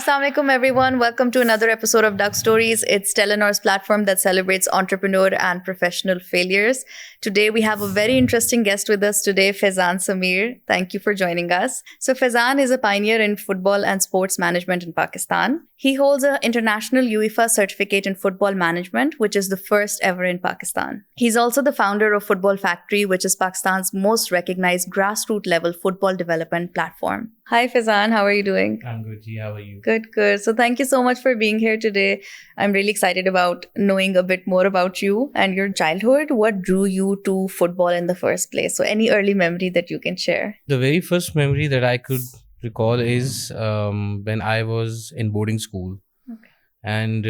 Assalamu alaikum, everyone. Welcome to another episode of Duck Stories. It's Telenor's platform that celebrates entrepreneur and professional failures. Today, we have a very interesting guest with us today, Faizan Samir. Thank you for joining us. So, Faizan is a pioneer in football and sports management in Pakistan. He holds an international UEFA certificate in football management, which is the first ever in Pakistan. He's also the founder of Football Factory, which is Pakistan's most recognized grassroots level football development platform. Hi, Faizan. How are you doing? I'm good, Ji. How are you? Good, good. So thank you so much for being here today. I'm really excited about knowing a bit more about you and your childhood. What drew you to football in the first place? So any early memory that you can share? The very first memory that I could recall is when I was in boarding school. Okay. And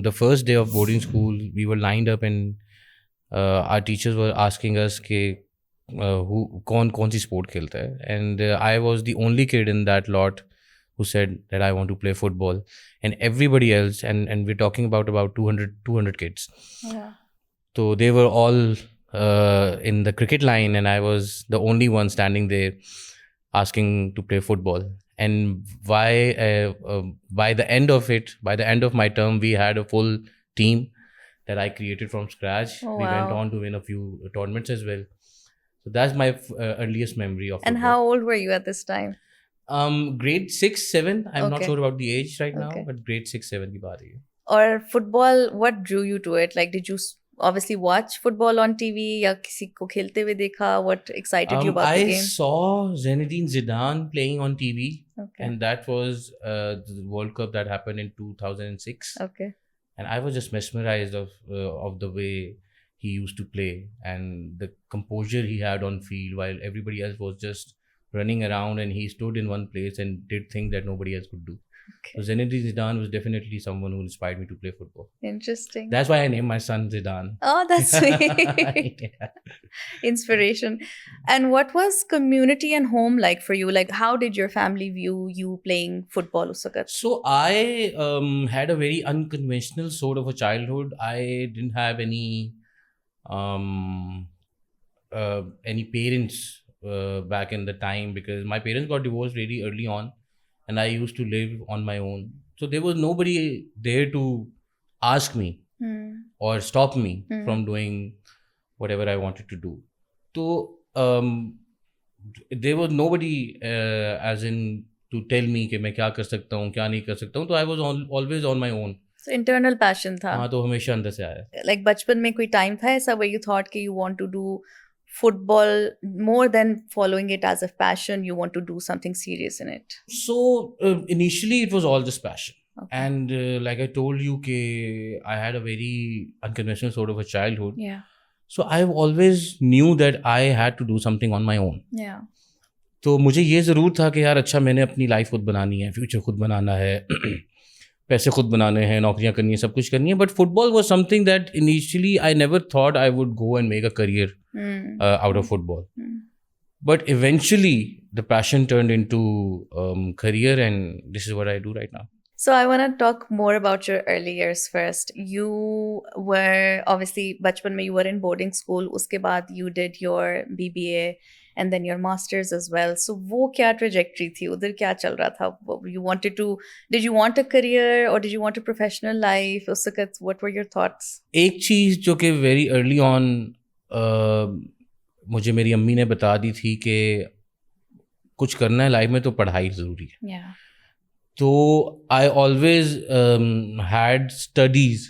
the first day of boarding school, we were lined up and our teachers were asking us कि कौन सी sport खेलता है. And I was the only kid in that lot who said that I want to play football, and everybody else, and we're talking about 200 kids. Yeah. So they were all in the cricket line, and I was the only one standing there asking to play football. And by the end of my term, we had a full team that I created from scratch. Oh, we went wow. on to win a few tournaments as well. So that's my earliest memory of And football. how old were you at this time? Grade 6, 7. I'm not Okay. sure about the age right now, Okay. but grade 6, 7 की बात है ये. Or football, what drew you to it? Like, did you obviously watch football on TV या किसी को खेलते हुए देखा? What excited you about the I game? saw Zinedine Zidane playing on TV, Okay. and that was the World Cup that happened in 2006. Okay. And I was just mesmerized of the way he used to play and the composure he had on field while everybody else was just running around, and he stood in one place and did things that nobody else could do. Okay. So Zinedine Zidane was definitely someone who inspired me to play football. Interesting. That's why I named my son Zidane. Oh, that's sweet. Yeah. Inspiration. And what was community and home like for you? Like, how did your family view you playing football us waqt? So I had a very unconventional sort of a childhood. I didn't have any parents back in the time, because my parents got divorced really early on, and I used to live on my own. So there was nobody there to ask me or stop me from doing whatever I wanted to do. So there was nobody as in to tell me कि मैं क्या कर सकता हूँ क्या नहीं कर सकता हूँ. तो I was always on my own. So internal passion था. हाँ, तो हमेशा अंदर से आया. Like बचपन में कोई time था ऐसा where you thought कि you want to do football more than following it as a passion, you want to do something serious in it? So initially it was all just passion. Okay. And like I told you कि I had a very unconventional sort of a childhood. Yeah. So I always knew that I had to do something on my own. Yeah. तो मुझे ये ज़रूर था कि यार अच्छा मैंने अपनी लाइफ खुद बनानी है, फ्यूचर खुद बनाना है, पैसे खुद बनाने हैं, नौकरियां करनी है, सब कुछ करनी है. But football was something that initially I never thought I would go and make a career out of football. But eventually the passion turned into career, and this is what I do right now. So I want to talk more about your early years first. You were obviously बचपन में you were in boarding school. उसके बाद you did your BBA and then your masters as well. So वो क्या trajectory थी? उधर क्या चल रहा था? Did you want a career or did you want a professional life? उस वक्त what were your thoughts? एक चीज़ जो कि very early on मुझे मेरी अम्मी ने बता दी थी कि कुछ करना है लाइफ में तो पढ़ाई ज़रूरी है. Yeah. So I always had studies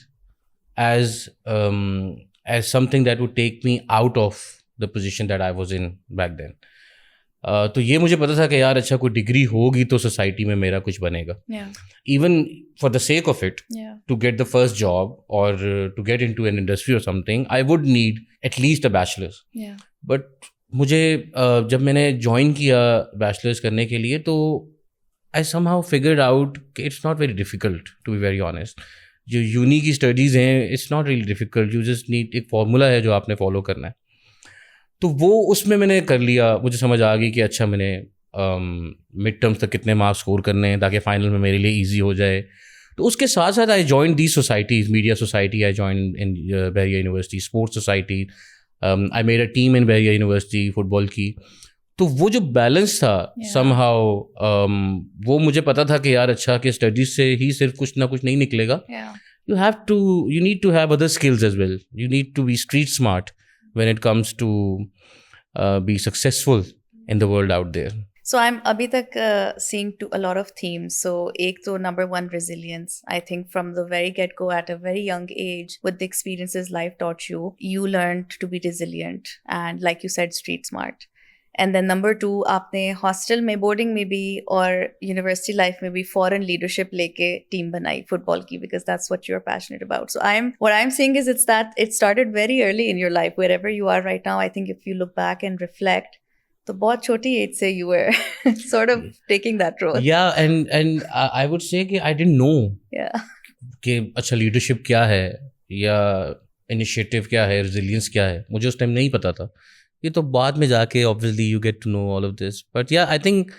as something that would take me out of the position that I was in back then. तो ये मुझे पता था कि यार अच्छा कोई डिग्री होगी तो सोसाइटी में मेरा कुछ बनेगा. Yeah. Even for the sake of it, Yeah. to get the first job or to get into an industry or something, I would need at least a bachelor's. Yeah. But मुझे जब मैंने join किया bachelors करने के लिए तो I somehow figured out कि it's not very difficult, to be very honest. जो यूनी की स्टडीज़ हैं, it's not really difficult. You just need एक फॉर्मूला है जो आपने फॉलो करना है. तो वो उसमें मैंने कर लिया. मुझे समझ आ गई कि अच्छा मैंने मिड टर्म्स तक कितने मार्क्स स्कोर करने हैं ताकि फाइनल में मेरे लिए ईजी हो जाए. तो उसके साथ साथ I join the societies, media society, I join in Bahria university, sports society, I made a team in Bahria university football की. तो वो जो बैलेंस था Yeah. somehow वो मुझे पता था कि यार अच्छा कि स्टडीज से ही सिर्फ कुछ ना कुछ नहीं निकलेगा. Yeah. You need to have other skills as well. You need to be street smart when it comes to be successful in the world out there. So I'm abhi tak seeing to a lot of themes. So ek to number one, resilience. I think from the very get-go at a very young age, with the experiences life taught you, you learned to be resilient and, like you said, street smart. And then number two, आपने hostel में, boarding में भी और university life में भी foreign leadership लेके team बनाई football की, because that's what you're passionate about. So what I'm saying is it's that it started very early in your life, wherever you are right now. I think if you look back and reflect, तो बहुत छोटी as से you were sort of taking that role. Yeah, and I would say कि I didn't know Yeah. कि अच्छा leadership क्या है या initiative क्या है, resilience क्या है, मुझे उस टाइम नहीं पता था. ये तो बाद में जाके obviously you get to know all of this. But yeah, I think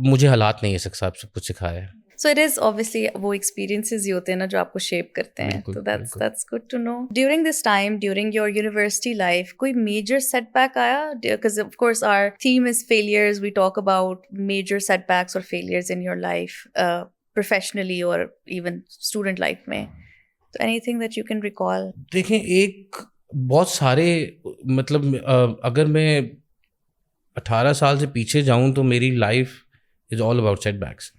मुझे हालात ने ये सब कुछ सिखाया है. So it is obviously वो experiences ही होते हैं ना जो आपको shape करते हैं. बिल्कुल, So बिल्कुल. that's good to know. During this time, during your university life, कोई major setback आया? Because of course our theme is failures. We talk about major setbacks or failures in your life, professionally or even student life में. So anything that you can recall? देखें, एक बहुत सारे मतलब अगर मैं 18 साल से पीछे जाऊं तो मेरी life is all about setbacks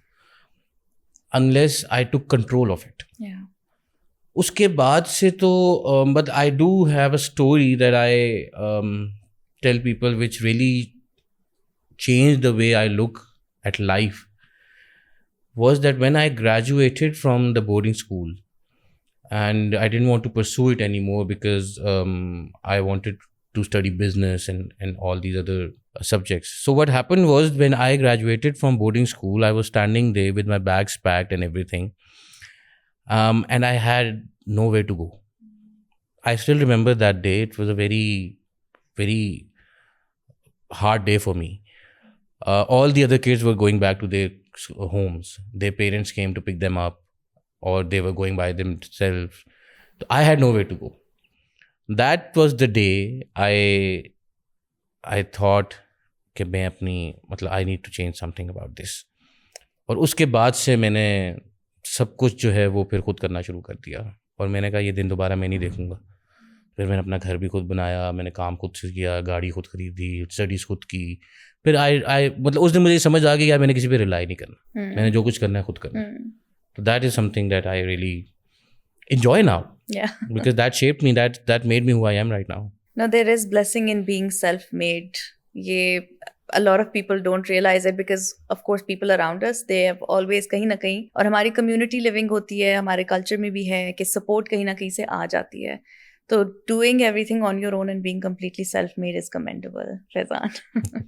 unless I took control of it. Yeah. उसके बाद से तो but I do have a story that I tell people which really changed the way I look at life, was that when I graduated from the boarding school and I didn't want to pursue it anymore because I wanted to study business and all these other subjects. So what happened was, when I graduated from boarding school, I was standing there with my bags packed and everything, and I had nowhere to go. I still remember that day. It was a very, very hard day for me. All the other kids were going back to their homes. Their parents came to pick them up, or they were going by themselves. I had nowhere to go. That was the day I thought कि मैं अपनी मतलब I need to change something about this. और उसके बाद से मैंने सब कुछ जो है वो फिर खुद करना शुरू कर दिया, और मैंने कहा ये दिन दोबारा मैं नहीं देखूंगा. फिर मैंने अपना घर भी खुद बनाया, मैंने काम खुद से किया, गाड़ी खुद खरीदी, स्टडीज़ खुद की. फिर आई मतलब उस दिन मुझे समझ आ गया यार मैंने किसी पे रिलाई नहीं करना, मैंने जो कुछ करना है खुद करना. तो that is something that I really enjoy now. Yeah. Because that shaped me, that made me who I am right now. No, there is blessing in being self-made. A lot of people don't realize it, because of course people around us, they have always कहीं ना कहीं, और हमारी community living होती है, हमारे culture में भी है कि support कहीं ना कहीं से आ जाती है. So doing everything on your own and being completely self-made is commendable, Faizan.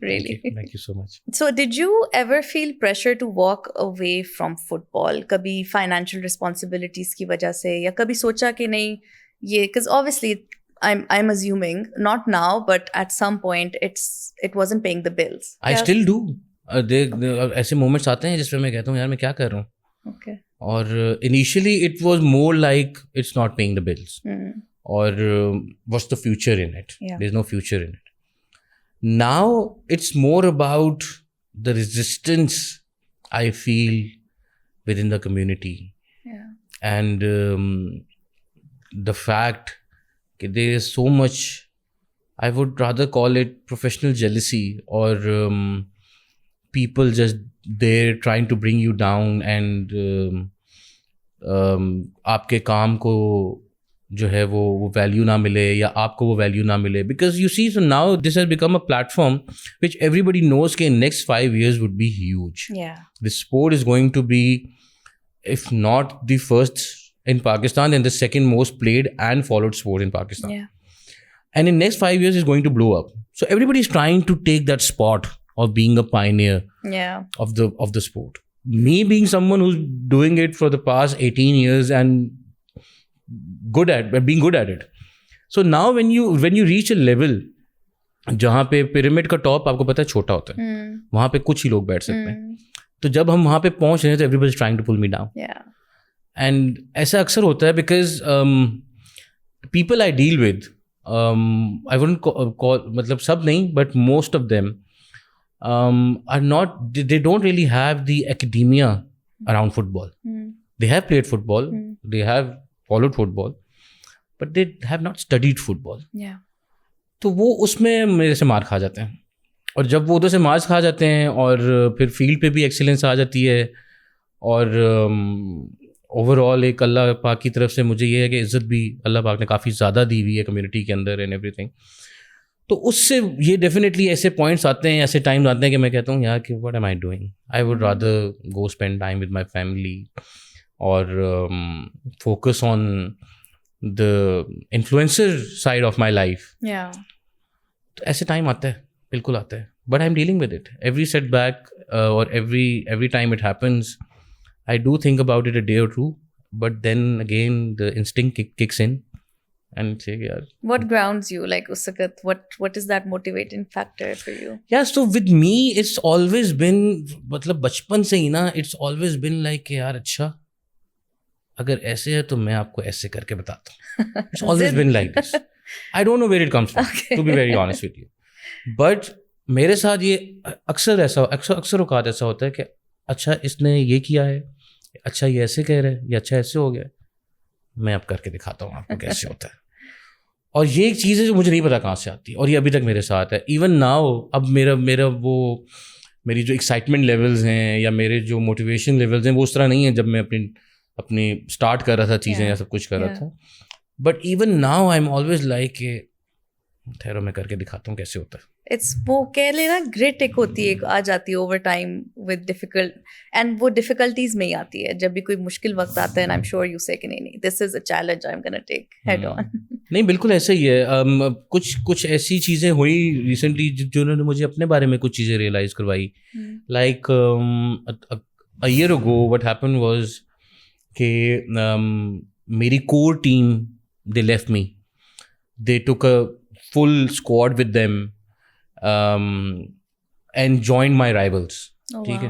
Really. Thank you so much. So did you ever feel pressure to walk away from football? कभी financial responsibilities की वजह से, या कभी सोचा कि नहीं ये, because obviously I'm assuming not now, but at some point it wasn't paying the bills. I still do. ऐसे moments आते हैं जिसमें मैं कहता हूँ यार मैं क्या कर रहा हूँ. Okay. और initially it was more like it's not paying the bills. Or what's the future in it? Yeah. There's no future in it. Now it's more about the resistance I feel within the community. Yeah. And the fact that there is so much, I would rather call it professional jealousy, or people just there trying to bring you down and आपके काम को जो है वो value ना मिले या आपको वो वैल्यू ना मिले. Because you see, so now this has become a platform which everybody knows के next 5 years would be huge. This sport is going to be, if not the first in Pakistan, then the second most played and followed sport in Pakistan. Yeah. And in next 5 years it's going to blow up. So everybody is trying to take that spot of being a pioneer. Yeah. of the sport. Me being someone who's doing it for the past 18 years and being good at it. So now when you reach a level जहाँ पे pyramid का top आपको पता है छोटा होता है, वहाँ पे कुछ ही लोग बैठ सकते हैं. तो जब हम वहाँ पे पहुँच रहे हैं तो everybody is trying to pull me down. Yeah. And ऐसा अक्सर होता है because people I deal with I wouldn't call मतलब सब नहीं, but most of them are not, they don't really have the academia around football. They have played football, they have followed football, but they have not studied football. Yeah. तो वो उसमें मेरे से मार खा जाते हैं, और जब वो उधर से मार खा जाते हैं और फिर फील्ड पे भी एक्सीलेंस आ जाती है, और ओवरऑल एक अल्लाह पाक की तरफ से मुझे ये है कि इज़्ज़त भी अल्लाह पाक ने काफ़ी ज़्यादा दी हुई है कम्युनिटी के अंदर एंड एवरीथिंग, तो उससे ये डेफिनेटली ऐसे पॉइंट्स आते हैं, ऐसे टाइम आते हैं कि मैं कहता हूँ यार कि what am I doing, I would rather go spend time with my family और focus on the influencer side of my life. तो ऐसे टाइम आता है, बिल्कुल आता है, but I am dealing with it. Every setback और every time it happens, I do think about it a day or two, but then again the instinct kicks in and say, yeah. What grounds you, like Usakat? What is that motivating factor for you? Yeah, so with me it's always been, मतलब बचपन से ही ना, it's always been like यार अच्छा अगर ऐसे है तो मैं आपको ऐसे करके बताता हूँ. It's always been like this. I don't know where it comes from, to be very honest with you. But मेरे साथ ये अक्सर औकात ऐसा होता है कि अच्छा इसने ये किया है, अच्छा ये ऐसे कह रहे हैं, ये अच्छा ऐसे हो गया, मैं अब करके दिखाता हूँ आपको कैसे होता है. और ये एक चीज़ है जो मुझे नहीं पता कहाँ से आती है, और ये अभी तक मेरे साथ है. इवन नाउ अब मेरा वो मेरी जो एक्साइटमेंट लेवल्स हैं या मेरे जो मोटिवेशन लेवल्स हैं वो उस तरह नहीं है जब मैं अपनी स्टार्ट कर रहा था चीज़ें या सब कुछ कर रहा था. But even now I am always like ठहरो मैं करके दिखाता हूँ कैसे होता है. इट्स वो कह लेना ग्रिट एक होती है, आ जाती है over time with difficult, and वो डिफिकल्टीज में ही आती है जब भी कोई मुश्किल वक्त आता है. And I am sure you say कि नहीं this is a challenge I am gonna take head on. नहीं बिल्कुल ऐसा ही है. कुछ ऐसी चीज़ें हुई रिसेंटली जिन्होंने मुझे अपने बारे में कुछ चीज़ें रियलाइज़ करवाई. Like a year ago what happened was कि मेरी core team they left me, they took a full squad with them and joined my rivals. Wow.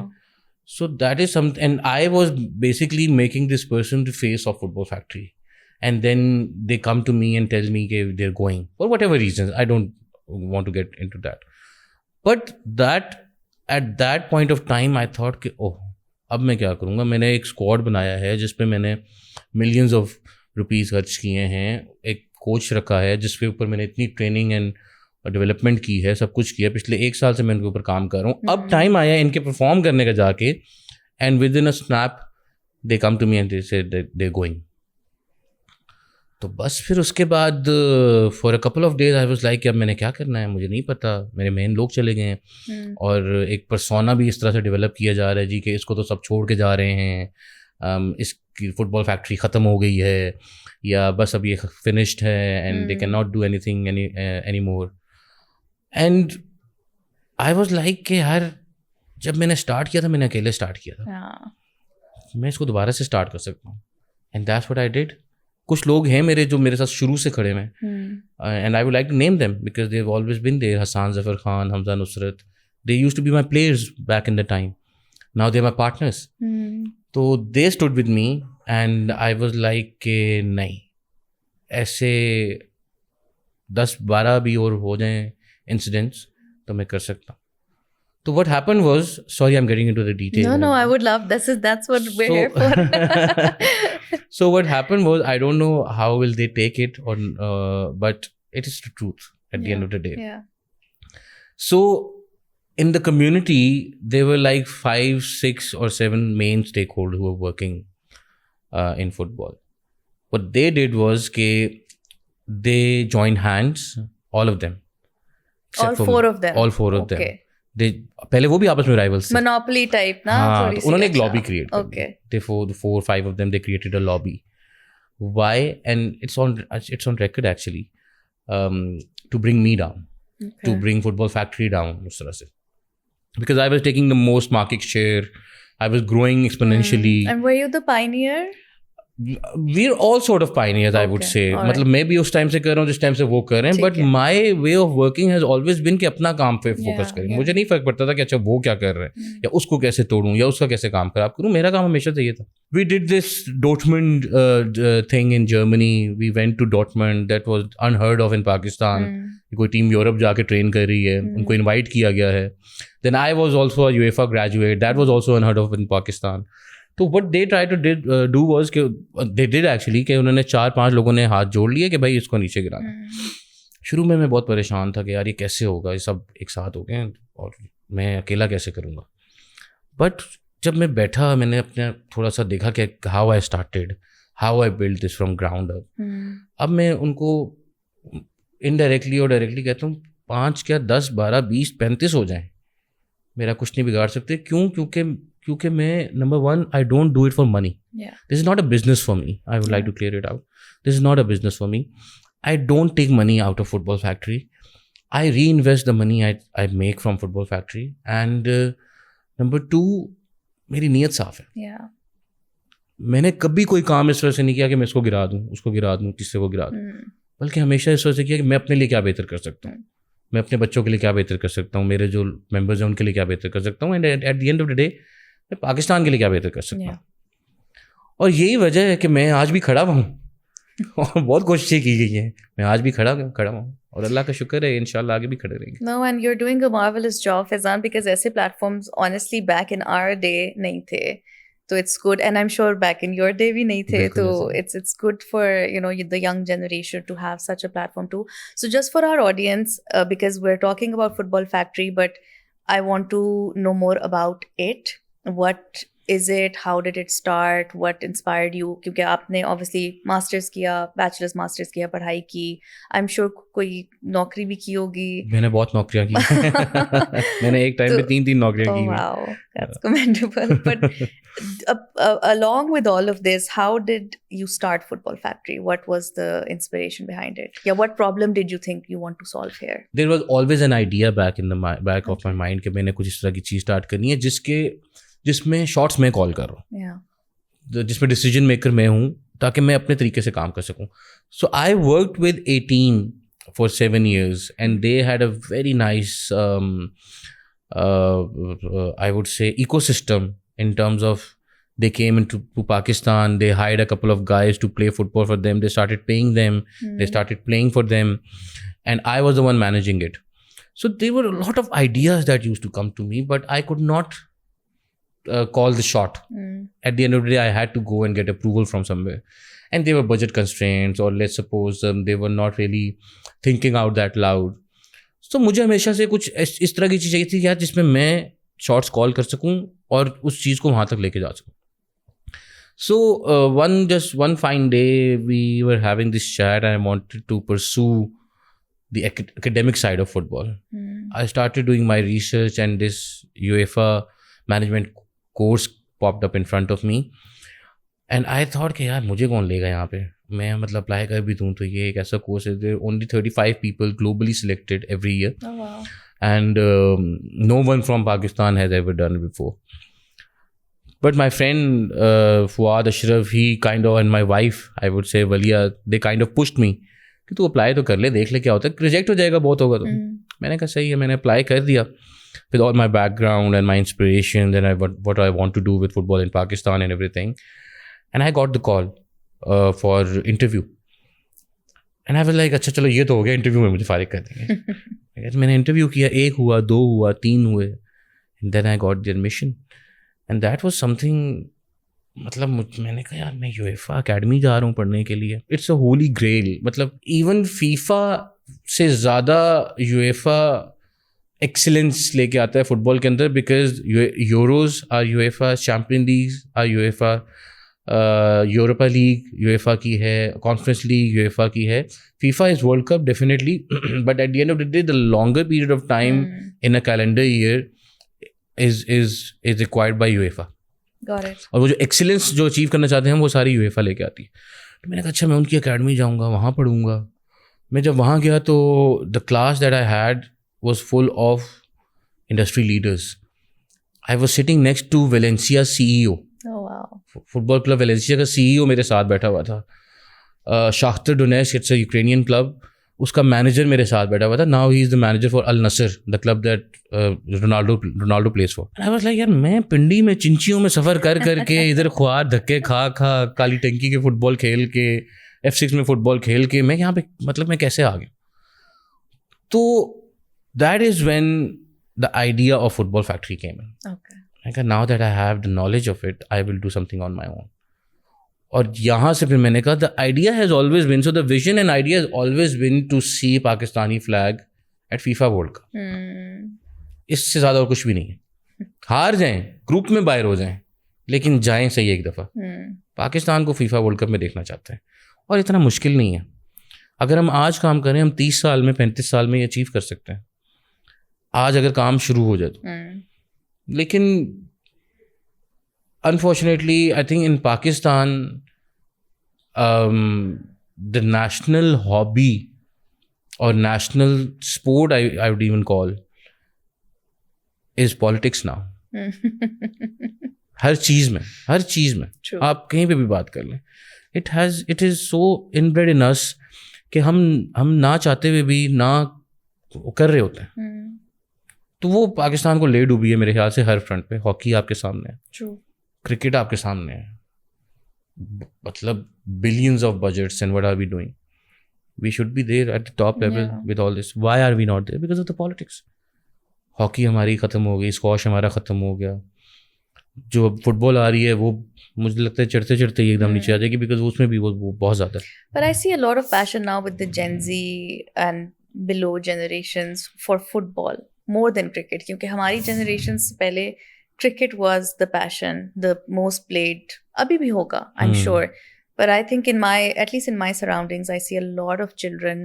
So that is something, and I was basically making this person the face of Football Factory, and then they come to me and tell me that they're going for whatever reasons. I don't want to get into that, but at that point of time I thought कि अब मैं क्या करूँगा. मैंने एक squad बनाया है जिस पे मैंने millions of rupees खर्च किए हैं, एक कोच रखा है जिसके ऊपर मैंने इतनी ट्रेनिंग एंड डेवलपमेंट की है, सब कुछ किया. पिछले 1 साल से मैं इनके ऊपर काम कर रहा हूँ. अब टाइम आया इनके परफॉर्म करने का जाके, and within a snap they come to me and they say they going. तो बस फिर उसके बाद for a couple of days I was like अब मैंने क्या करना है, मुझे नहीं पता. मेरे मेन लोग चले गए हैं और एक पर्सोना भी इस तरह से डेवलप किया जा रहा है जी कि इसको तो सब छोड़ के जा रहे हैं, इसकी फुटबॉल फैक्ट्री ख़त्म हो गई है या बस अब ये फिनिश्ड है and they can not do anything any more. And I was like कि यार जब मैंने स्टार्ट किया था मैंने अकेले स्टार्ट किया था, मैं इसको दोबारा से स्टार्ट कर सकता हूँ. And that's what I did. कुछ लोग हैं मेरे जो मेरे साथ शुरू से खड़े हैं, and I would like to name them because they have always been there. Hasan Zafar Khan, Hamza Nusrat, they used to be my players back in the time. Now they are my partners. तो they stood with me and I was like कि नहीं, ऐसे 10-12 भी और हो जाएं incidents तो मैं कर सकता हूँ. So what happened was, sorry, I'm getting into the details. No, I would love that's what we're here for. So what happened was, I don't know how will they take it, or but it is the truth at the end of the day. Yeah. So in the community, there were like 5, 6 or 7 main stakeholders who were working in football. What they did was they joined hands, all of them. All 4 of them? All 4 of them. पहले वो भी आपस में rivals थे. Monopoly type ना. हाँ, तो उन्होंने एक लॉबी क्रिएट कर दी. दे 4-5 of them, they created a lobby. Why? And it's on record actually, to bring me down, to bring Football Factory down उस तरह से, because I was taking the most market share, I was growing exponentially. And were you the pioneer? we're all sort of pioneers, I would Okay, say. all मतलब मैं भी उस time से कर रहा हूँ जिस टाइम से वो कर रहे हैं, ठीक बट है। My way of working has always been कि अपना काम पे फोकस Yeah, करें. yeah. मुझे नहीं फर्क पड़ता था कि अच्छा वो क्या कर रहे हैं या उसको कैसे तोड़ूं या उसका कैसे काम खराब करूं. मेरा काम हमेशा से ये था. We did this Dortmund thing in Germany. We went to Dortmund. That was unheard of in Pakistan. कोई टीम यूरोप जाके ट्रेन कर रही है, उनको इनवाइट किया गया है. Then I was also a UEFA graduate. That was also unheard of in Pakistan. तो what they tried to do was कि they did actually कि उन्होंने 4-5 लोगों ने हाथ जोड़ लिए कि भाई इसको नीचे गिराना. शुरू में मैं बहुत परेशान था कि यार ये कैसे होगा, ये सब एक साथ हो गए और मैं अकेला कैसे करूँगा. बट जब मैं बैठा, मैंने अपने थोड़ा सा देखा कि how I started, how I build this from ground up. अब मैं उनको इनडायरेक्टली और डायरेक्टली कहता हूँ 5 क्या 10 12 20 35 हो जाएं, मेरा कुछ नहीं बिगाड़ सकते. क्यों? क्योंकि मैं number 1 I don't do it for money. This is not a business for me. I would like to clear it out. This is not a business for me. I don't take money out of football factory. I reinvest the money I make from football factory. And number 2, मेरी नीयत साफ है. मैंने कभी कोई काम इस वजह से नहीं किया कि मैं इसको गिरा दूँ, उसको गिरा दूँ, किससे को गिरा दूँ, बल्कि हमेशा इस वजह से किया कि मैं अपने लिए क्या बेहतर कर सकता हूँ, मैं अपने बच्चों के लिए क्या बेहतर कर सकता हूँ, मेरे जो मेंबर्स हैं उनके लिए क्या बेहतर कर सकता हूँ, and eight the end of the day मैं पाकिस्तान के लिए क्या बेहतर कर सकता हूँ. और यही वजह है कि मैं आज भी खड़ा हुआ हूँ और बहुत कोशिशें की गई हैं, मैं आज भी खड़ा हूँ और अल्लाह का शुक्र है इंशाल्लाह आगे भी खड़े रहेंगे. No, and you're doing a marvelous job, Faizan, because ऐसे platforms honestly back in our day नहीं थे. So it's good, and I'm sure back in your day भी नहीं थे. बिल्कुल So it's good for the young generation to have such a platform too. So just for our audience, because we're talking about Football Factory, but I want to know more about it. What is it? How did it start? What inspired you? क्योंकि आपने obviously masters किया, bachelor's masters किया, पढ़ाई की. I'm sure कोई नौकरी भी की होगी. मैंने बहुत नौकरियां की. मैंने एक टाइम पे 3 नौकरियां की. Wow, that's commendable. But along with all of this, how did you start Football Factory? What was the inspiration behind it? Yeah, what problem did you think you want to solve here? There was always an idea back in the back of my mind कि मैंने कुछ इस तरह की चीज़ start करनी है जिसमें shots में कॉल कर रहा हूँ, जिसमें डिसीजन मेकर मैं हूँ, ताकि मैं अपने तरीके से काम कर सकूँ. So I worked with a team for 7 years, and they had a very nice I would say ecosystem in terms of they came into Pakistan, they hired a couple of guys to play football for them, they started paying them, they started playing for them, and I was the one managing it. So there were a lot of ideas that used to come to me, but I could not call the shot. At the end of the day, I had to go and get approval from somewhere. And there were budget constraints, or let's suppose they were not really thinking out that loud. So मुझे हमेशा से कुछ इस तरह की चीज़ चाहिए थी यार जिसमें मैं शॉट्स कॉल कर सकूं और उस चीज़ को वहाँ तक लेके जा सकूं. So one fine day we were having this chat and I wanted to pursue the academic side of football. I started doing my research and this UEFA management course popped up in front of me. And I thought कि यार मुझे कौन लेगा यहाँ पे, मैं मतलब apply कर भी दूँ तो ये एक ऐसा कोर्स है. There are only 35 people globally selected every year. Oh, wow. And no one from Pakistan has ever done it before. But my friend Fuad Ashraf, he kind of, and my wife, I would say Walia, they kind of pushed me कि तू apply तो कर ले, देख ले क्या होता है, रिजेक्ट हो जाएगा बहुत होगा तो. मैंने कहा सही है, मैंने अप्लाई कर दिया with all my background and my inspiration and what I want to do with football in Pakistan and everything. And I got the call for interview. And I was like, अच्छा चलो ये तो हो गया, interview में मुझे फारिग कर देंगे. मैंने इंटरव्यू किया, 1 हुआ, 2 हुआ, 3 हुए. And then I got the admission. And that was something, मतलब मैंने कहा यार मैं UEFA अकेडमी जा रहा हूँ पढ़ने के लिए. It's a holy grail. मतलब even FIFA से ज़्यादा UEFA एक्सीलेंस लेके आता है फुटबॉल के अंदर, because Euros are UEFA, champion league are UEFA, Europa league UEFA की है, कॉन्फ्रेंस लीग UEFA की है. FIFA is world cup definitely, but at the end of the day the longer period of time in a calendar year is required by UEFA. और वो जो excellence जो achieve करना चाहते हैं वो सारी UEFA लेके आती है. तो मैंने कहा अच्छा मैं उनकी अकेडमी जाऊँगा, वहाँ पढ़ूँगा. मैं जब वहाँ गया तो the class that I had was full of industry leaders. I was sitting next to Valencia CEO. Oh wow. Football club Valencia का CEO मेरे साथ बैठा हुआ था. Shakhtar Donetsk, it's a Ukrainian club, उसका मैनेजर मेरे साथ बैठा हुआ था. Now he is the manager for Al Nassr, the club that Ronaldo plays for. I was like यार मैं पिंडी में चिंचियों में सफ़र कर करके इधर ख्वार धक्के खा काली टंकी के फुटबॉल खेल के F6 में फुटबॉल खेल के मैं यहाँ पे मतलब मैं कैसे आ गया. तो that is when the idea of football factory came in. Okay. Like now that I have the knowledge of it, I will do something on my own. और यहाँ से फिर मैंने कहा the idea has always been, so the vision and idea has always been to see Pakistani flag at FIFA World Cup. इससे ज़्यादा और कुछ भी नहीं है. हार जाएं, ग्रुप में बाहर हो जाएं, लेकिन जाएं सही एक दफ़ा. पाकिस्तान को FIFA वर्ल्ड कप में देखना चाहते हैं और इतना मुश्किल नहीं है. अगर हम आज काम करें हम 30 साल में 35 साल में ये अचीव कर सकते हैं. आज अगर काम शुरू हो जाए तो. लेकिन unfortunately I think in Pakistan the national hobby और national sport I would even call is politics now. हर चीज़ में True. आप कहीं पे भी बात कर लें, it is so inbred in us कि हम ना चाहते हुए भी ना कर रहे होते हैं. तो वो पाकिस्तान को ले डूबी है मेरे ख्याल से हर फ्रंट पे. हॉकी आपके सामने है, क्रिकेट आपके सामने है, मतलब billions of budgets and what are we doing. We should be there at the top level with all this. Why are we not there? Because of the politics. Hockey हमारी ख़त्म हो गई, स्क्वॉश हमारा ख़त्म हो गया. जो फुटबॉल आ रही है वो मुझे लगता है चढ़ते चढ़ते ही एकदम नीचे आ जाएगी, बिकॉज उसमें भी वो बहुत ज़्यादा है. But I see a lot of passion now with the Gen Z and below generations for football. More than cricket, क्योंकि हमारी जनरेशन से पहले cricket was the passion, the most played. अभी भी होगा, I'm sure. But I think at least in my surroundings, I see a lot of children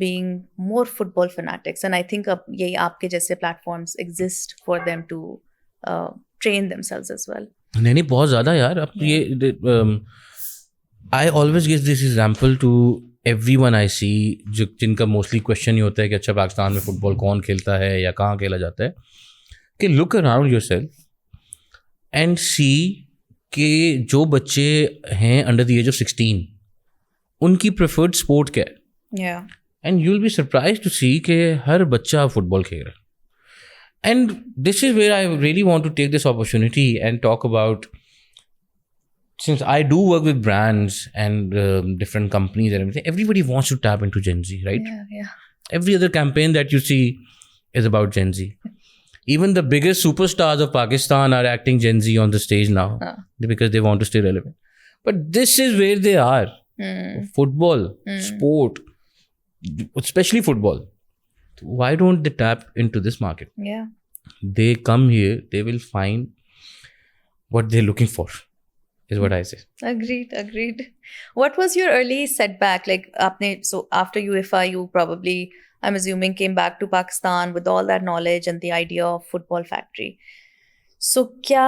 being more football fanatics, and I think यही आपके जैसे platforms exist for them to train themselves as well. नहीं बहुत ज़्यादा यार. अब ये I always give this example to everyone I see, जिनका मोस्टली क्वेश्चन ही होता है कि अच्छा पाकिस्तान में फुटबॉल कौन खेलता है या कहाँ खेला जाता है, कि लुक अराउंड योरसेल्फ एंड सी कि जो बच्चे हैं अंडर द एज ऑफ 16 उनकी प्रेफर्ड स्पोर्ट क्या है. And you will be surprise to see कि हर बच्चा फुटबॉल खेल रहा है. And this is where I really want to take this opportunity and talk about, since I do work with brands and different companies and everything, everybody wants to tap into Gen Z, right? Yeah. Every other campaign that you see is about Gen Z. Even the biggest superstars of Pakistan are acting Gen Z on the stage now because they want to stay relevant. But this is where they are. Football, sport, especially football. Why don't they tap into this market? Yeah. They come here, they will find what they're looking for. Is what I say. Agreed. What was your early setback? Like, so after UEFA, you probably, I'm assuming, came back to Pakistan with all that knowledge and the idea of football factory. So, kya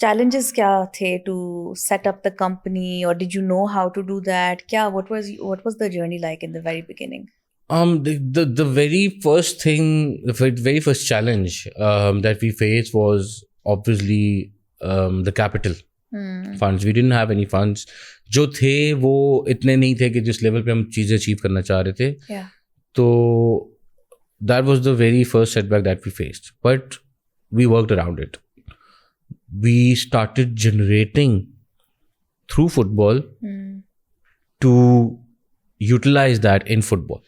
challenges kya the to set up the company, or did you know how to do that? What was the journey like in the very beginning? The very first thing, the very first challenge that we faced was obviously the capital. Funds. We didn't have any funds. जो थे वो इतने नहीं थे कि जिस level पे हम चीज़ें अचीव करना चाह रहे थे. तो that was the very first setback that we faced, but we worked around it. We started generating through football to utilise that in football.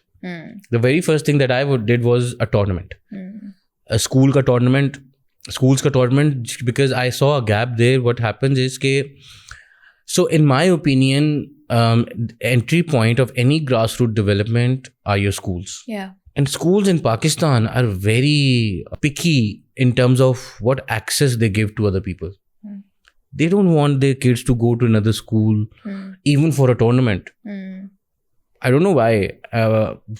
The very first thing that I did was a tournament, a school का tournament. Schools ka tournament, because I saw a gap there. What happens is so in my opinion, entry point of any grassroots development are your schools. Yeah. And schools in Pakistan are very picky in terms of what access they give to other people. They don't want their kids to go to another school, even for a tournament. I don't know why.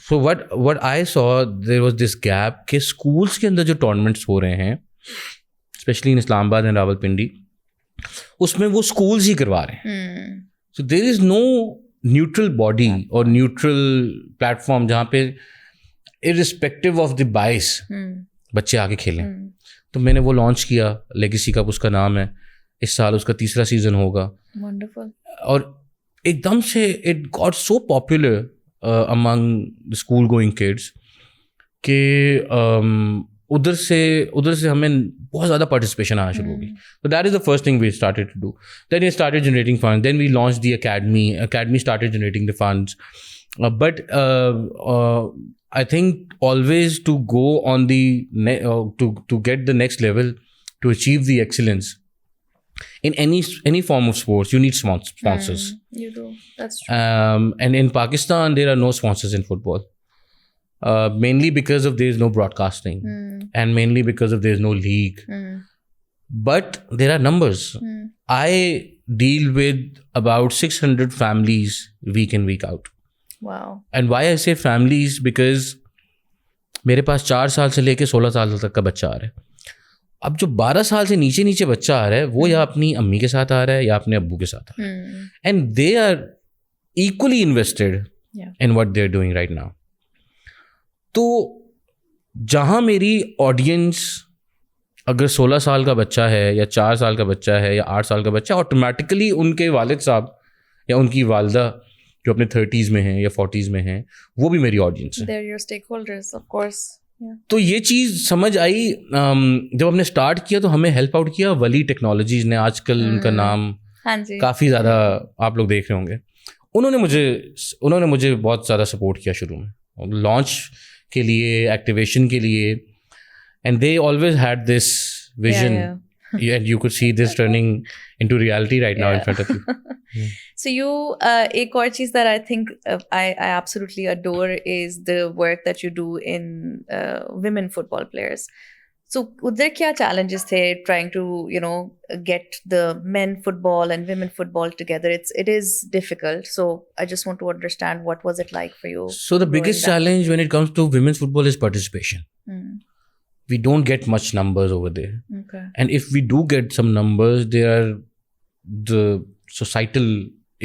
So what I saw, there was this gap कि schools के अंदर जो tournaments हो रहे हैं, specially in Islamabad and Rawalpindi, उसमें वो schools ही करवा रहे हैं. So there is no neutral body और न्यूट्रल प्लेटफॉर्म जहाँ पे इररिस्पेक्टिव ऑफ द बाइस बच्चे आके खेलें. तो मैंने वो लॉन्च किया, लेगेसी कप उसका नाम है. इस साल उसका 3रा सीज़न होगा. Wonderful. और एकदम से it got so popular among school going kids कि उधर से हमें बहुत ज़्यादा पार्टिसिपेशन आना शुरू होगी. तो that is the first thing we started to do. Then we started generating fund. Then we launch the academy started generating the funds. But I think always to go on the to get the next level, to achieve the excellence in any form of sports, you need sponsors. You do. That's true. And in Pakistan, there are no sponsors in football. Mainly because of there is no broadcasting, and mainly because of there is no league. But there are numbers. I deal with about 600 families week in, week out. Wow. And why I say families, because मेरे पास 4 साल से लेके 16 साल तक का बच्चा आ रहा है. अब जो 12 साल से नीचे बच्चा आ रहा है वो या अपनी अम्मी के साथ आ रहा है या अपने अब्बू के साथ आ रहा है. And they are equally invested in what they are doing right now. तो जहाँ मेरी ऑडियंस अगर 16 साल का बच्चा है या 4 साल का बच्चा है या 8 साल का बच्चा, ऑटोमेटिकली उनके वालिद साहब या उनकी वालदा जो अपने 30s में हैं या 40s में हैं, वो भी मेरी ऑडियंस है. They're your stakeholders, of course. Yeah. तो ये चीज़ समझ आई. जब हमने स्टार्ट किया तो हमें हेल्प आउट किया वली टेक्नोलॉजीज़ ने. आजकल उनका नाम काफ़ी ज़्यादा आप लोग देख रहे होंगे. उन्होंने मुझे बहुत ज़्यादा सपोर्ट किया शुरू में, लॉन्च के लिए, एक्टिवेशन के लिए. And they always had this vision. And you could see this turning into reality right now in front of you. So you, एक और चीज़ that I think I absolutely adore is the work that you do in women football players. So उधर क्या challenges थे trying to get the men football and women football together? It is difficult. So I just want to understand what was it like for you. So the biggest challenge when it comes to women's football is participation. We don't get much numbers over there. Okay. And if we do get some numbers, there are the societal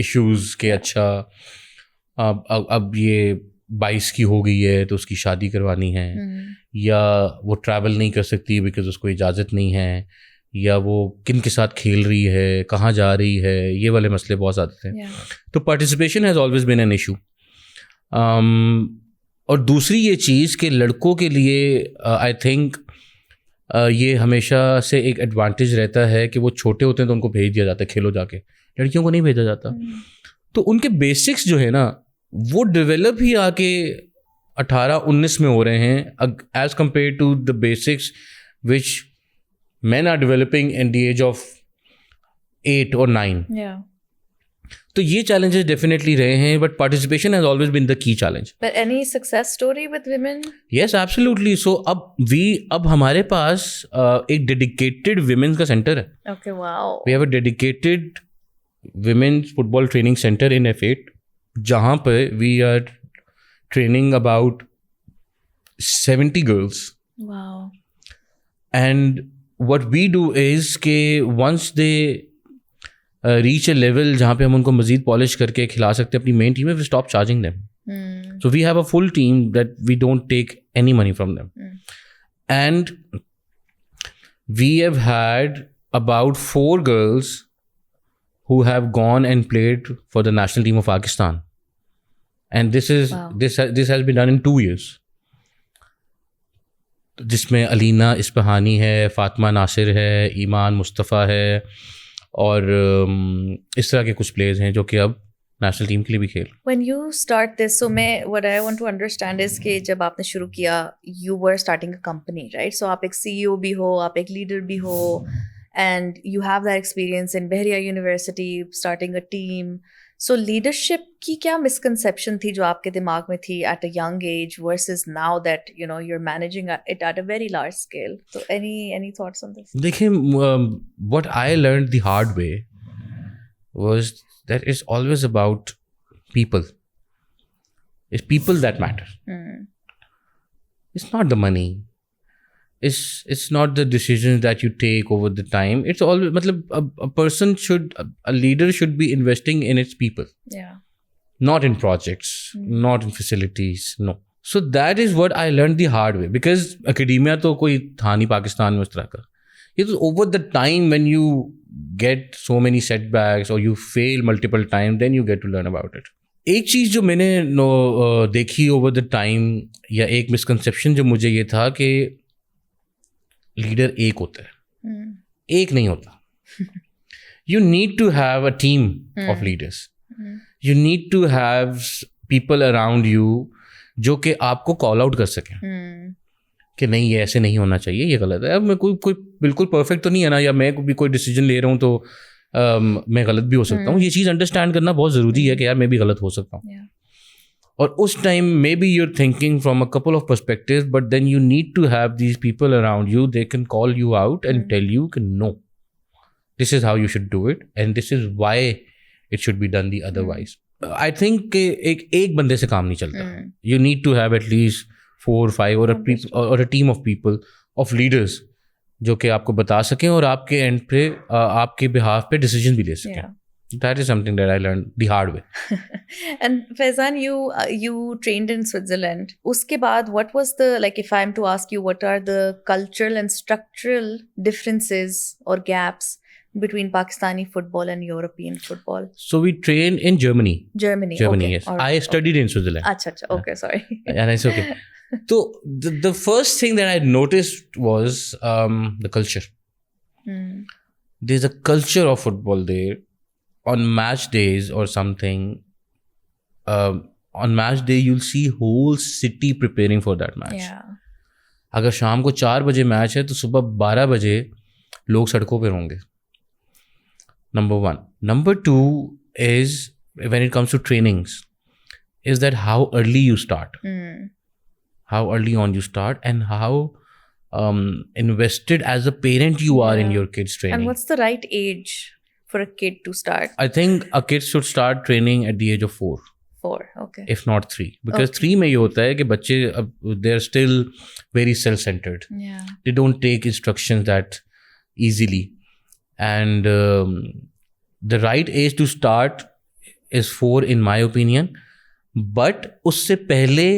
issues के अच्छा अब ये 22 की हो गई है तो उसकी शादी करवानी है, या वो ट्रैवल नहीं कर सकती बिकॉज उसको इजाज़त नहीं है, या वो किन के साथ खेल रही है, कहाँ जा रही है, ये वाले मसले बहुत ज़्यादा थे. तो participation has always been an issue. और दूसरी ये चीज़ कि लड़कों के लिए आई थिंक ये हमेशा से एक एडवांटेज रहता है कि वो छोटे होते हैं तो उनको भेज दिया जाता है खेलो जाके, लड़कियों को नहीं भेजा जाता. तो उनके बेसिक्स जो है ना वो डेवलप ही आके 18-19 में हो रहे हैं as compare to the basics which men are developing in the age of 8 or 9. Yeah. तो ये challenges definitely रहे हैं, but participation has always been the key challenge. But any success story with women? Yes, absolutely. So अब हमारे पास एक dedicated women's का center है. Okay, wow. We have a dedicated women's football training center in F8, जहाँ पे we are training about 70 girls. Wow. And what we do is कि once they reach a level जहाँ पे हम उनको मज़ीद पॉलिश करके खिला सकते हैं अपनी मेन टीम में, we stop charging them. So we have a full team that we don't take any money from them. And we have had about 4 girls who have gone and played for the national team of Pakistan. And this is this has been done in 2 years. जिसमें अलीना इस्पहानी है, फातिमा नासिर है, ईमान मुस्तफ़ा है और इस तरह के कुछ players हैं जो कि अब नेशनल टीम के लिए भी खेल. When you start this, so मैं what I want to understand is कि जब आपने शुरू किया, you were starting a company, right? So आप एक CEO भी हो, आप एक leader भी हो, and you have that experience in Bahria University, starting a team. So leadership की क्या misconception थी जो आपके दिमाग में थी at a young age versus now that you're managing it at a very large scale? So any thoughts on this? देखिए, what I learned the hard way was that it's always about people. It's people that matter. It's not the money. It's not the decisions that you take over the time. It's always मतलब a leader should be investing in its people. Yeah. Not in projects, not in facilities, no. So that is what I learned the hard way, because academia तो कोई था नहीं पाकिस्तान में उस तरह का. It is over the time when you get so many setbacks or you fail multiple times, then you get to learn about it. एक चीज़ जो मैंने देखी ओवर द टाइम, या एक मिसकंसेप्शन जो मुझे ये था कि लीडर एक होता है, एक नहीं होता. You need to have a team of leaders. You need to have people around you जो कि आपको कॉल आउट कर सकें कि नहीं ये ऐसे नहीं होना चाहिए, ये गलत है. अब मैं कोई बिल्कुल परफेक्ट तो नहीं है ना, या मैं भी कोई डिसीजन ले रहा हूँ तो मैं गलत भी हो सकता हूँ. ये चीज़ अंडरस्टैंड करना बहुत ज़रूरी है कि यार मैं भी गलत हो सकता हूँ. और उस time maybe you're thinking from a couple of perspectives, but then you need to have these people around you, they can call you out and tell you कि no, this is how you should do it and this is why it should be done the otherwise. I think एक बंदे से काम नहीं चलता. You need to have at least 4-5 और a team of people of leaders जो कि आपको बता सकें और आपके एंड पे आपके बिहाफ पे डिसीजन भी ले सकें. That is something that I learned the hard way. And Faizan, you trained in Switzerland. Uske baad, what was the, like, if I'm to ask you, what are the cultural and structural differences or gaps between Pakistani football and European football? So we trained in Germany. Germany, okay. Yes. Right. I studied in Switzerland. Acha, okay, sorry. And it's okay. So the first thing that I noticed was the culture. There's a culture of football there. On match days or something, on match day you'll see whole city preparing for that match. Yeah. अगर शाम को 4 बजे match है तो सुबह 12 बजे लोग सड़कों पे होंगे. Number 1. Number 2 is when it comes to trainings, is that how early you start, how early on you start, and how invested as a parent you are in your kids' training. And what's the right age for a kid to start? I think a kid should start training at the age of 4. 4, okay. If not 3. Because 3 में ये होता है कि बच्चे they're still very self-centered. Yeah. They don't take instructions that easily. And the right age to start is 4 in my opinion. But उससे पहले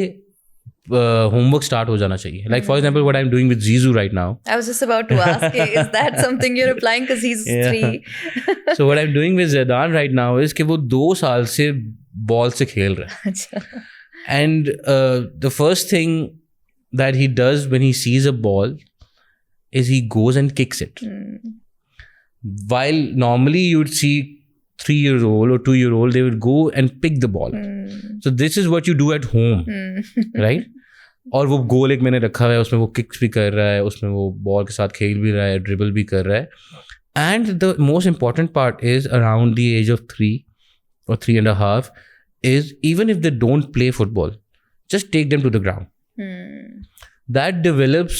homework start हो जाना चाहिए. Like for example, what I'm doing with Zizou right now. I was just about to ask, is that something you're applying because he's 3? So what I'm doing with Zidane right now is कि वो 2 साल से ball से खेल रहा है. And the first thing that he does when he sees a ball is he goes and kicks it. While normally you'd see 3-year-old or 2-year-old, they would go and pick the ball. So this is what you do at home, right? और वो गोल एक मैंने रखा हुआ है, उसमें वो kicks भी कर रहा है, उसमें वो बॉल के साथ खेल भी रहा है, ड्रिबल भी कर रहा है. And the most important part is around the age of 3 or 3.5 is even if they don't play football, just take them to the ground. That develops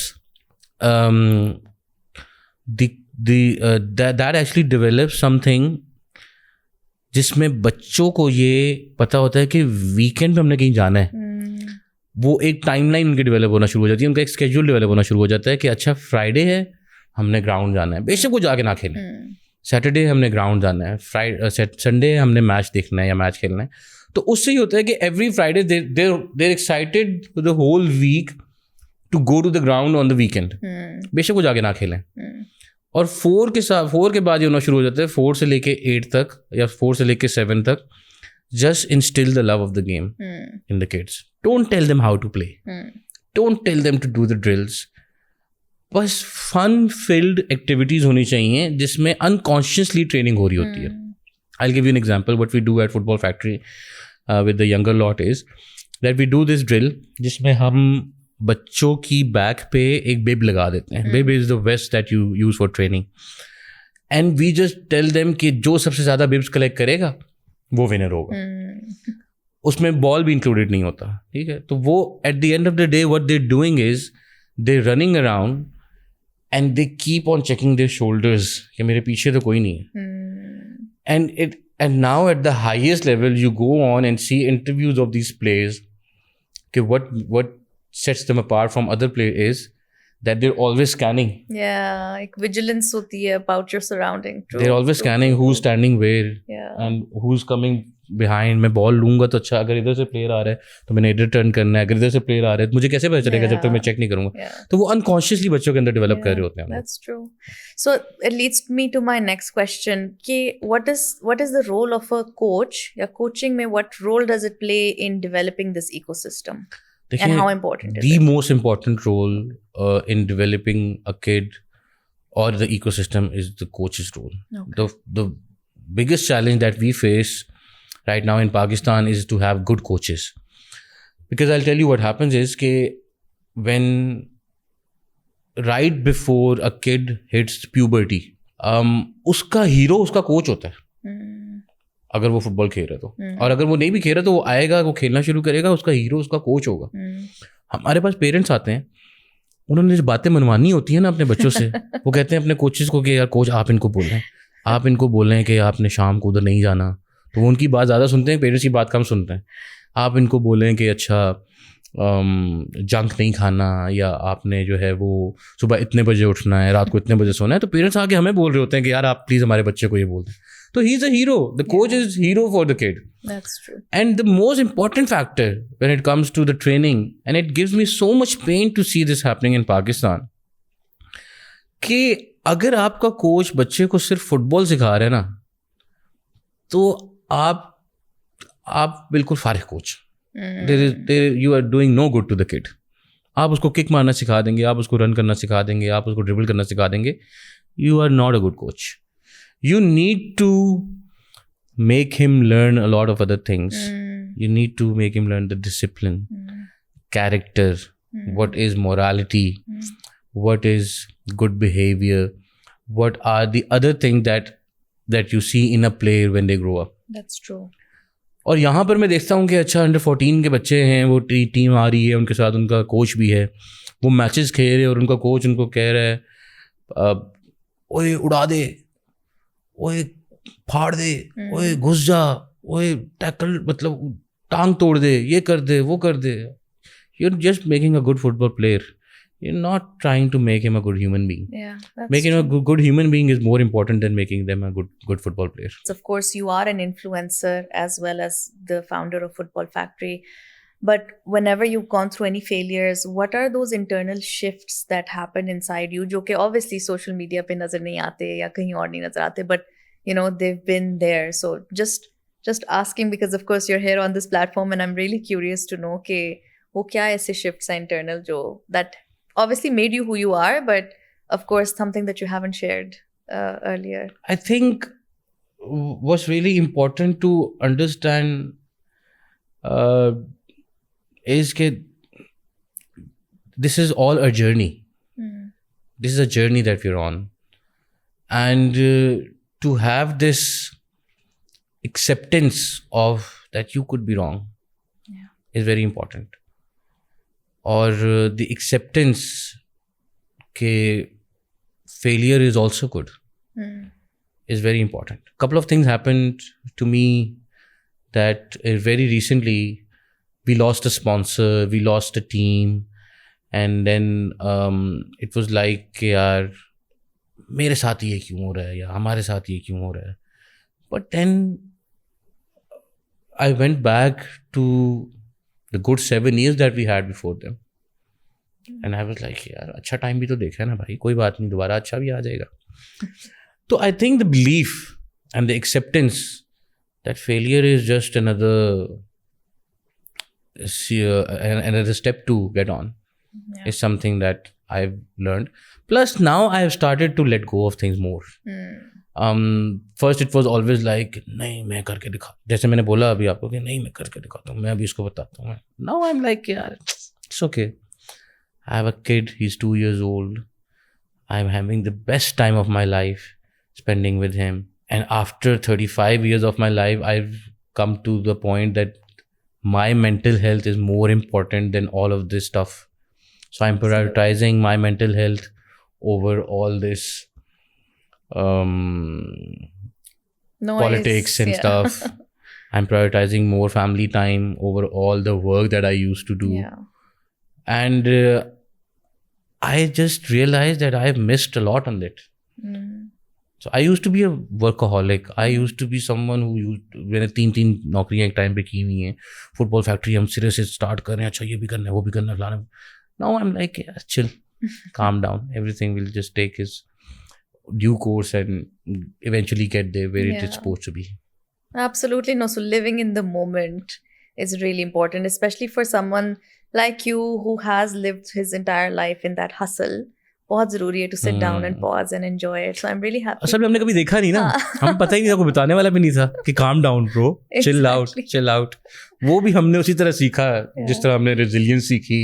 that actually develops something जिसमें बच्चों को ये पता होता है कि वीकेंड पे हमने कहीं जाना है. वो एक टाइमलाइन उनकी डेवलप होना शुरू हो जाती है, उनका एक स्केड्यूल डेवलप होना शुरू हो जाता है कि अच्छा फ्राइडे है हमने ग्राउंड जाना है, बेशक वो जाके ना खेलें. सैटरडे हमने ग्राउंड जाना है, संडे हमने मैच देखना है या मैच खेलना है. तो उससे ये होता है कि every Friday there excited the whole week to go to the ground on the weekend, बेशक वो जाके ना खेलें. और 4 के बाद ये होना शुरू हो जाता है, 4 से लेके 8 तक या 4 से लेके 7 तक. Just instill the love of the game in the kids. Don't tell them how to play. Don't tell them to do the drills. बस fun-filled activities होनी चाहिए जिसमें unconsciously training हो रही होती है. I'll give you an example. What we do at Football Factory with the younger lot is that we do this drill जिसमें हम बच्चों की बैक पे एक बिब लगा देते हैं. Bib is the vest that you use for training. And we just tell them कि जो सबसे ज़्यादा बिब्स कलेक्ट करेगा वो विनर होगा. उसमें बॉल भी इंक्लूडेड नहीं होता, ठीक है. तो वो at the end of the day what they doing is they running around and they keep on checking their shoulders कि मेरे पीछे तो कोई नहीं है. And now at the highest level you go on and see interviews of these players कि what sets them apart from other player is that they're always scanning. Yeah, like vigilance hoti hai about your surrounding. They're always scanning who's standing where and who's coming behind, मैं ball लूंगा तो अच्छा, अगर इधर से player आ रहा है तो मैंने इधर टर्न करना है, अगर इधर से प्लेयर आ रहा है तो मुझे कैसे पता चलेगा जब तक मैं चेक नहीं करूंगा. Yeah. तो वो अनकॉन्शियसली बच्चों के अंदर डेवलप कर रहे होते हैं हम लोग. That's true. So it leads me to my next question. What is the role of a coach? या coaching में what role does it play in developing this ecosystem? And how important is the it? most important role in developing a kid or the ecosystem is the coach's role. Okay. The biggest challenge that we face right now in Pakistan is to have good coaches. Because I'll tell you what happens is when right before a kid hits puberty, उसका hero उसका coach होता है. अगर वो football खेल रहा है तो, और अगर वो नहीं भी खेल रहा तो वो आएगा, वो खेलना शुरू करेगा, उसका हीरो उसका कोच होगा. हमारे पास पेरेंट्स आते हैं, उन्होंने जो बातें मनवानी होती है ना अपने बच्चों से, वो कहते हैं अपने कोचेस को कि यार कोच आप इनको बोल रहे हैं, आप इनको बोल रहे हैं कि आपने शाम को उधर नहीं जाना, तो वो उनकी बात ज़्यादा सुनते हैं, पेरेंट्स की बात कम सुनते हैं. आप इनको बोलें कि अच्छा जंक नहीं खाना, या आपने जो है वो सुबह इतने बजे उठना है, रात को इतने बजे सोना है, तो पेरेंट्स आके हमें बोल रहे होते हैं कि यार आप प्लीज़ हमारे बच्चे को ये बोल दें. So he's a hero. The coach is hero for the kid. That's true. And the most important factor when it comes to the training, and it gives me so much pain to see this happening in Pakistan, कि अगर आपका coach बच्चे को सिर्फ football सिखा रहे हैं ना, तो आप बिल्कुल फारिग coach. You are doing no good to the kid. आप उसको किक मारना सिखा देंगे, आप उसको रन करना सिखा देंगे, आप उसको ड्रिबल करना सिखा देंगे. You are not a good coach. You need to make him learn a lot of other things. You need to make him learn the discipline, character, what is morality, what is good behavior, what are the other things that you see in a player when they grow up. That's true. और यहाँ पर मैं देखता हूँ कि अच्छा under 14 के बच्चे हैं, वो टीम आ रही है, उनके साथ उनका कोच भी है, वो मैचेस खेल रहे हैं और उनका कोच उनको कह रहा है ओए उड़ा दे, ओए फाड़ दे, ओए घुस जा, ओए टैकल, मतलब टांग तोड़ दे, ये कर दे, वो कर दे. You're just making a good football player. You're not trying to make him a good human being. Yeah, that's making true. a good human being is more important than making them a good football player. Of course, you are an influencer as well as the founder of Football Factory. But whenever you've gone through any failures, what are those internal shifts that happen inside you? जो कि obviously social media पे नजर नहीं आते या कहीं और नहीं नजर आते, but you know they've been there. So just asking because of course you're here on this platform and I'm really curious to know कि वो क्या ऐसे shifts हैं internal जो that obviously made you who you are, but of course something that you haven't shared earlier. I think what's really important to understand is that this is all a journey. This is a journey that we're on. And to have this acceptance of that you could be wrong is very important. Or the acceptance that failure is also good is very important. A couple of things happened to me that very recently we lost a sponsor, we lost a team, and then it was like यार मेरे साथ ये क्यों हो रहा है या हमारे साथ ये क्यों हो रहा है. But then I went back to the good 7 years that we had before them, and I was like यार अच्छा टाइम भी तो देखा है ना भाई, कोई बात नहीं, दोबारा अच्छा भी आ जाएगा. So I think the belief and the acceptance that failure is just another step to get on is something that I've learned. Plus now I have started to let go of things more. First it was always like नहीं मैं करके दिखा, जैसे मैंने बोला अभी आपको कि नहीं मैं करके दिखाता हूँ, मैं अभी इसको बताता हूँ. Now I'm like यार it's okay. I have a kid, he's 2 years old. I'm having the best time of my life spending with him. And after 35 years of my life, I've come to the point that my mental health is more important than all of this stuff. So I'm prioritizing my mental health over all this politics and stuff. I'm prioritizing more family time over all the work that I used to do. And I just realized that I've missed a lot on it. So I used to be a workaholic. I used to be someone who मैंने 3 नौकरियां एक time पे की हुई हैं. Football factory हम सिरे से स्टार्ट कर रहे हैं, अच्छा ये भी करना है वो भी करना है फलाना. Now I'm like, yeah, chill, calm down. Everything will just take its due course and eventually get there where it is supposed to be. Absolutely. No, so living in the moment is really important, especially for someone like you who has lived his entire life in that hustle. बहुत जरूरी है to sit down and pause and enjoy it. So I'm really happy. असल में हमने कभी देखा नहीं ना, हम पता ही नहीं था, कोई बताने वाला भी नहीं था कि calm down bro, chill out. वो भी हमने उसी तरह सीखा जिस तरह हमने resilience सीखी,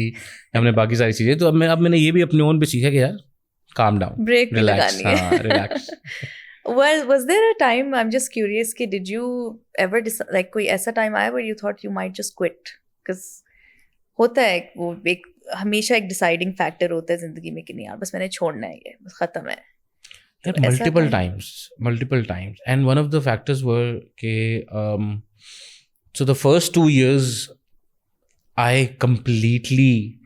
हमने बाकी सारी चीजें. तो अब मैंने ये भी अपने own पे सीखा कि यार calm down, break relax, relax. Was there a time, I'm just curious, कि did you ever decide, like कोई ऐसा time आया where you thought you might just quit? Because होता है वो एक हमेशा एक डिसाइडिंग फैक्टर होता है जिंदगी में कि नहीं यार बस मैंने छोड़ना है, ये बस खत्म है. multiple times and one of the factors were ke so the first 2 years I completely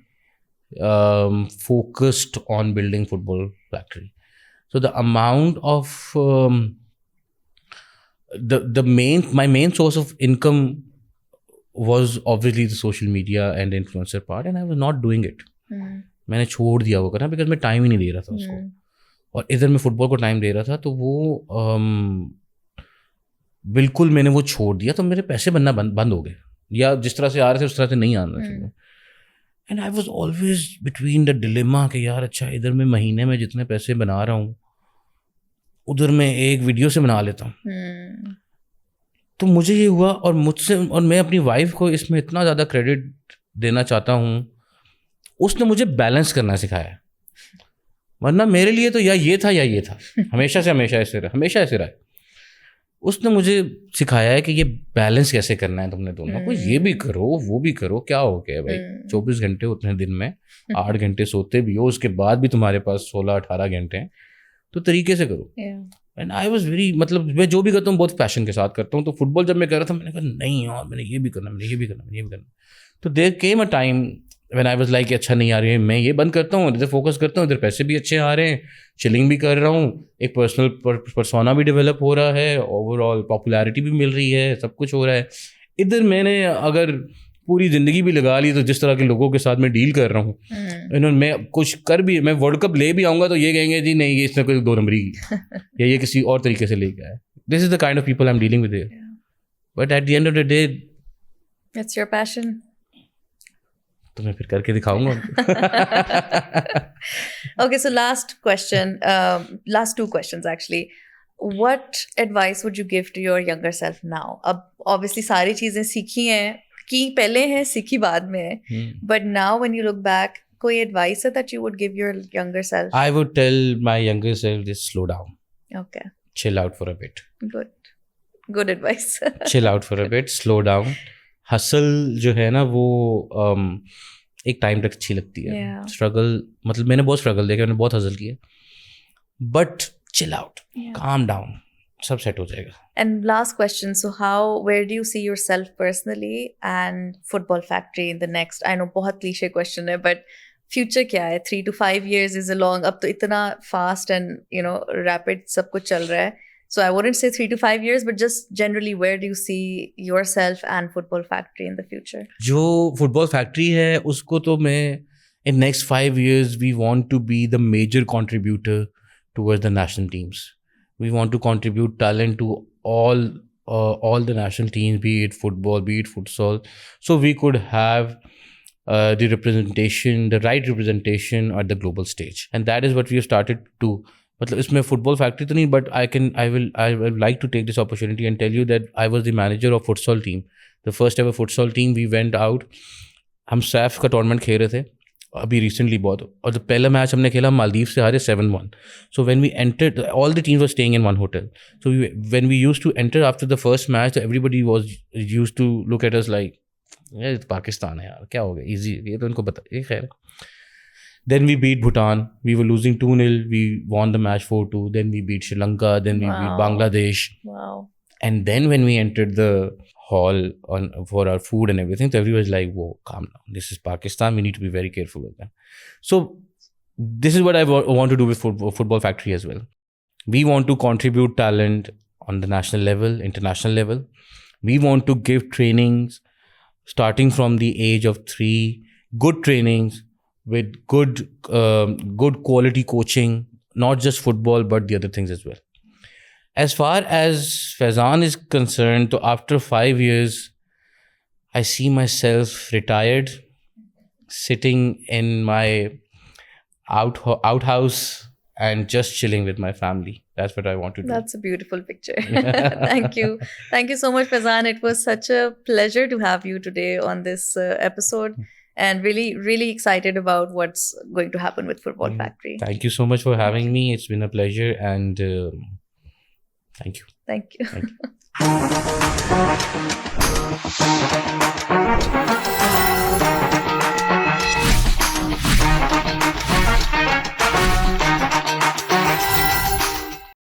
focused on building Football Factory. So the amount of my main source of income was obviously the social media and influencer part, and I was not doing it. मैंने छोड़ दिया वो करना because मैं time ही नहीं दे रहा था उसको, और इधर मैं फुटबॉल को टाइम दे रहा था, तो वो बिल्कुल मैंने वो छोड़ दिया. तो मेरे पैसे बनना बंद हो गए, या जिस तरह से आ रहे थे उस तरह से नहीं आना चाहिए. And I was always between the dilemma कि यार अच्छा इधर मैं महीने में जितने पैसे बना रहा हूँ उधर मैं एक वीडियो से बना लेता हूँ. तो मुझे ये हुआ, और मैं अपनी वाइफ को इसमें इतना ज़्यादा क्रेडिट देना चाहता हूँ. उसने मुझे बैलेंस करना सिखाया, वरना मेरे लिए तो या ये था या ये था, हमेशा ऐसे रहा. उसने मुझे सिखाया है कि ये बैलेंस कैसे करना है तुमने दोनों को, ये भी करो वो भी करो. क्या हो गया भाई, 24 घंटे होते हैं दिन में, 8 घंटे सोते भी हो, उसके बाद भी तुम्हारे पास 16-18 घंटे हैं, तो तरीके से करो. एंड आई वॉज वेरी, मतलब मैं जो भी करता हूँ बहुत पैशन के साथ करता हूँ. तो फुटबॉल जब मैं कर रहा था मैंने कहा नहीं यार मैंने ये भी करना. तो there came a time when I was like अच्छा नहीं आ रही है, मैं ये बंद करता हूँ, इधर फोकस करता हूँ, इधर पैसे भी अच्छे आ रहे हैं, चिलिंग भी कर रहा हूँ, एक पर्सनल पर्सोना भी डेवलप हो रहा है, ओवरऑल पॉपुलैरिटी भी मिल रही है, सब कुछ हो रहा है. इधर मैंने अगर पूरी ज़िंदगी भी लगा ली तो जिस तरह के लोगों के साथ मैं डील कर रहा हूँ, इन्होंने मैं कुछ कर भी, मैं वर्ल्ड कप ले भी आऊँगा तो ये कहेंगे जी नहीं ये इसने कोई 2 नंबरी की या ये किसी और तरीके से लेके आया. This is the kind of people I am dealing with, but at the end of the day it's your passion. तो मैं फिर करके दिखाऊंगा. Okay, so last question, last 2 questions actually. What advice would you give to your younger self now? अब obviously सारी चीज़ें सीखी हैं, की पहले हैं सीखी बाद में है, but now when you look back, कोई advice है that you would give your younger self? I would tell my younger self just slow down. Okay. Chill out for a bit. Good advice. Chill out for a bit, slow down. Hustle जो है ना वो एक time तक अच्छी लगती है. Struggle, मतलब मैंने बहुत स्ट्रगल देखा, मैंने बहुत हसल किया, but chill out, calm down, सब सेट हो जाएगा. And last question, so where do you see yourself personally and Football Factory in the next, I know बहुत cliche question है, but future क्या है? 3 to 5 years is a long, अब तो इतना fast and rapid सब कुछ चल रहा है. So I wouldn't say 3 to 5 years, but just generally, where do you see yourself and Football Factory in the future? जो Football Factory है उसको तो मैं in next 5 years we want to be the major contributor towards the national teams. We want to contribute talent to all the national teams, be it football, be it futsal, so we could have the right representation at the global stage, and that is what we have started to. मतलब इसमें football factory तो नहीं, but I will like to take this opportunity and tell you that I was the manager of futsal team, the first ever futsal team. We went out, हम सैफ का tournament खेल रहे थे अभी रिसेंटली बहुत, और जो पहला मैच हमने खेला मालदीव से हारे 7-1. So when we entered, all the teams were staying in one hotel, so when we used to enter after the first match, everybody was used to look at us like ये पाकिस्तान है यार, क्या हो गया, इजी ये तो इनको पता, ये खैर. Then we beat Bhutan. We were losing 2-0. We won the match 4-2. Then we beat Sri Lanka. Then we beat Bangladesh. Wow. And then when we entered the hall for our food and everything, so everyone was like, whoa, calm down. This is Pakistan. We need to be very careful with that. So this is what I want to do with Football Factory as well. We want to contribute talent on the national level, international level. We want to give trainings starting from the age of 3, good trainings with good quality coaching, not just football, but the other things as well. As far as Faizan is concerned, so after 5 years, I see myself retired, sitting in my outhouse and just chilling with my family. That's what I want to do. That's a beautiful picture. Thank you. Thank you so much, Faizan. It was such a pleasure to have you today on this episode, and really, really excited about what's going to happen with Football Factory. Thank you so much for having me. It's been a pleasure, and thank you. Thank you. Thank you.